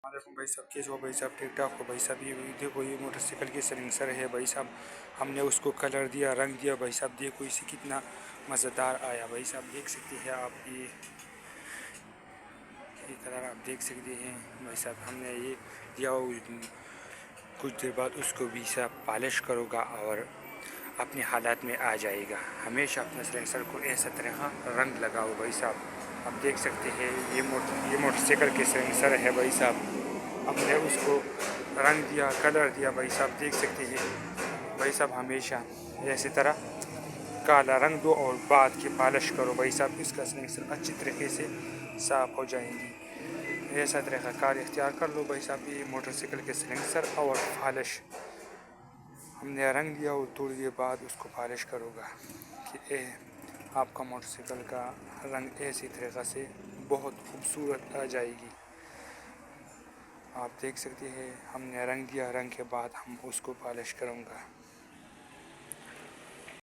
वालेकुम भाई साहब, कैसे हो भाई साहब? ठीक ठाक हो भाई साहब? ये देखो, ये मोटरसाइकिल की सलेंसर है भाई साहब। हमने उसको कलर दिया, रंग दिया भाई साहब। देखो इसे कितना मज़ेदार आया भाई साहब, देख सकते हैं आप। ये कलर आप देख सकते हैं भाई साहब। हमने ये दिया, कुछ देर बाद उसको भी साहब पॉलिश करूँगा और अपने हालात में आ जाएगा। हमेशा अपने सलेंसर को ऐसा तरह रंग लगाओ भाई साहब। आप देख सकते हैं ये मोटरसाइकिल के सलेंसर है भाई साहब। हमने उसको रंग दिया, कलर दिया भाई साहब, देख सकते हैं भाई साहब। हमेशा ऐसी तरह काला रंग दो और बाद के पॉलिश करो भाई साहब। इसका सलेंसर अच्छी तरीके से साफ़ हो जाएंगी। ऐसा तरीक़ा कार इख्तियार कर लो भाई साहब। ये मोटरसाइकिल के सलेंसर और पॉलिश हमने रंग दिया और थोड़ी देर बाद उसको पॉलिश करूँगा कि आपका मोटरसाइकिल का रंग ऐसी तरीक़ा से बहुत खूबसूरत आ जाएगी। आप देख सकते हैं हमने रंग दिया, रंग के बाद हम उसको पॉलिश करूँगा।